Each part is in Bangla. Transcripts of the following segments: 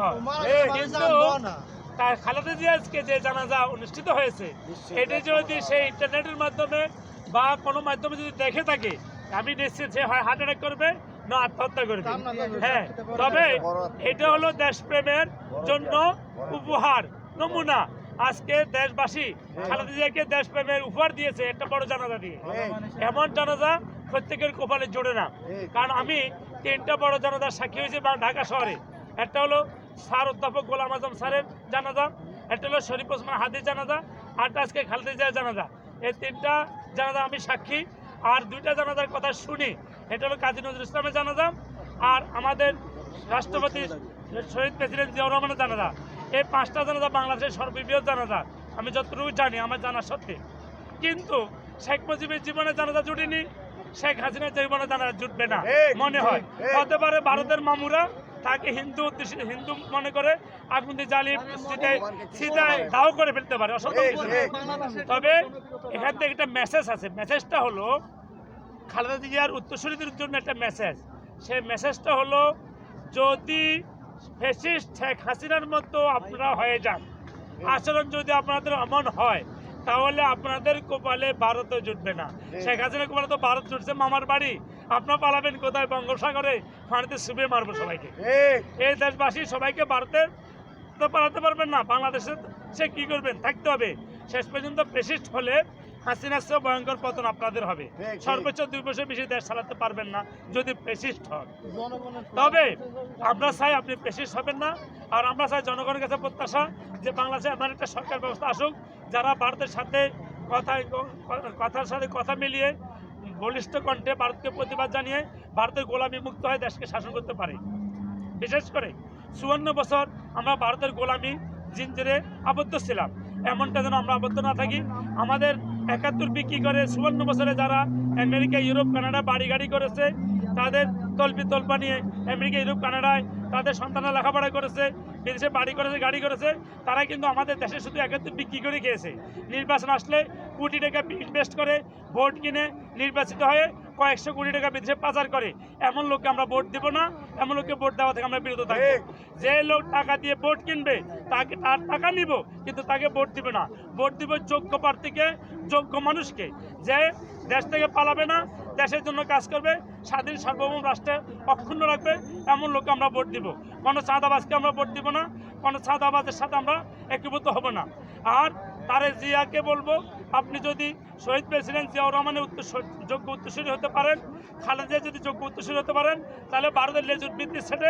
হয়, কিন্তু খালেদা জিয়া আজকে যে জানাজা অনুষ্ঠিত হয়েছে এটি যদি সেই ইন্টারনেটের মাধ্যমে বা কোনো মাধ্যমে যদি দেখে থাকে, আমি নিশ্চিত সে হয় হার্ট অ্যাটাক করবে না আত্মহত্যা করবে। হ্যাঁ, তবে এটা হলো দেশপ্রেমের জন্য উপহার, নমুনা। আজকে দেশবাসী খালেদা জিয়াকে দেশপ্রেমের উপহার দিয়েছে একটা বড় জানাজা দিয়ে। এমন জানাজা প্রত্যেকের কপালে জোড়ে না, কারণ আমি 3টা বড় জানাজার সাক্ষী হয়েছি ঢাকা শহরে। একটা হলো স্যার অধ্যাপক গোলাম আজম স্যারের জানাজা, একটা হলো শরীফ ওসমান হাদির জানাজা, আরটা আজকে খালেদা জিয়ার জানাজা। এই 3টা জানাজা আমি সাক্ষী। আর 2টা জানাজার কথা শুনি, এটা হলো কাজী নজরুল ইসলামের জানাজা আর আমাদের রাষ্ট্রপতি শহীদ প্রেসিডেন্ট জিয়াউর রহমানের জানাজা। এই 5টা জানাজা বাংলাদেশের সর্ববৃহৎ জানাজা আমি যতটুকু জানি, আমার জানা সত্যি। কিন্তু শেখ মুজিবের জীবনে জানাজা জুটেনি, শেখ হাসিনার জীবনে জানাজা জুটবে না মনে হয়। হতে পারে ভারতের মামুরা তাকে হিন্দু মনে করে আগুন দিয়ে জ্বালিয়ে সিটায় দাও করে ফেলতে পারে, অসম্ভব কিছু। তবে এখান থেকে একটা মেসেজ আছে, মেসেজটা হলো খালেদা জিয়ার উত্তরসূরিদের জন্য একটা মেসেজ। সেই মেসেজটা হলো, যদি ফ্যাসিস্ট শেখ হাসিনার মতো আপনারা হয়ে যান, আচরণ যদি আপনাদের এমন হয়, তাহলে আপনাদের কপালে ভারতও জুটবে না। শেখ হাসিনার কপালে তো ভারত জুটছে মামার বাড়ি, আপনার পালাবেন কোথায়? বঙ্গোপসাগরে পানিতে সুবে মারবো সবাইকে। এই দেশবাসী সবাইকে ভারতে তো পালাতে পারবেন না, বাংলাদেশে সে কি করবেন? থাকতে হবে। শেষ পর্যন্ত ফ্যাসিস্ট হলে হাসিনার চেয়েও ভয়ঙ্কর পতন আপনাদের হবে। সর্বোচ্চ 2 বছর বেশি দেশ চালাতে পারবেন না যদি ফ্যাসিস্ট হন। তবে আমরা চাই আপনি ফ্যাসিস্ট হবেন না। আর আমরা চাই জনগণের কাছে প্রত্যাশা যে বাংলাদেশে এমন একটা সরকার ব্যবস্থা আসুক যারা ভারতের সাথে কথার সাথে কথা মিলিয়ে বলিষ্ঠ কণ্ঠে ভারতকে প্রতিবাদ জানিয়ে ভারতের গোলামি মুক্ত হয়ে দেশকে শাসন করতে পারে। বিশেষ করে 54 বছর আমরা ভারতের গোলামি জিঞ্জিরে আবদ্ধ ছিলাম, এমনটা যেন আমরা আবদ্ধ না থাকি। আমাদের 71 বিক্রি করে 54 বছরে যারা আমেরিকা, ইউরোপ, কানাডা বাড়ি গাড়ি করেছে, তাদের তল্পা নিয়ে আমেরিকা, ইউরোপ, কানাডায় তাদের সন্তানরা লেখাপড়া করেছে, বিদেশে বাড়ি করেছে, গাড়ি করেছে, তারা কিন্তু আমাদের দেশে শুধু 71 বিক্রি করে খেয়েছে। নির্বাচন আসলে কোটি টাকা ইনভেস্ট করে ভোট কিনে নির্বাচিত হয়ে কয়েকশো কোটি টাকা বিদেশে পাচার করে। এমন লোককে আমরা ভোট দেব না, এমন লোককে ভোট দেওয়া থেকে আমরা বিরত থাকবো। যে লোক টাকা দিয়ে ভোট কিনবে তাকে তার টাকা নিব, কিন্তু তাকে ভোট দিবে না। ভোট দিব যোগ্য প্রার্থীকে, যোগ্য মানুষকে, যে দেশ থেকে পালাবে না, দেশের জন্য কাজ করবে, স্বাধীন সার্বভৌম রাষ্ট্রে অক্ষুণ্ণ রাখবে, এমন লোককে আমরা ভোট দিব। কোনো চাঁদাবাজকে আমরা ভোট দিব না, কোনো চাঁদাবাজের সাথে আমরা একীভূত হব না। আর তারেক জিয়াকে বলবো, আপনি যদি শহীদ প্রেসিডেন্ট জিয়াউর রহমানের যোগ্য উত্তরসূরি হতে পারেন, খালেদা যদি যোগ্য উত্তরসূরি হতে পারেন, তাহলে ভারতের লেজুর বৃদ্ধি ছেড়ে,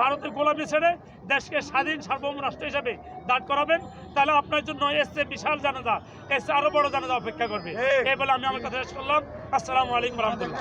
ভারতের গোলামি ছেড়ে দেশকে স্বাধীন সার্বভৌম রাষ্ট্র হিসাবে দাঁড় করাবেন। তাহলে আপনার জন্য এসছে বিশাল জানাজা, এসছে আরো বড় জানাজা অপেক্ষা করবে। এই বলে আমি আমার কথা শেষ করলাম। আসসালামু আলাইকুম রহমতুল্লাহ।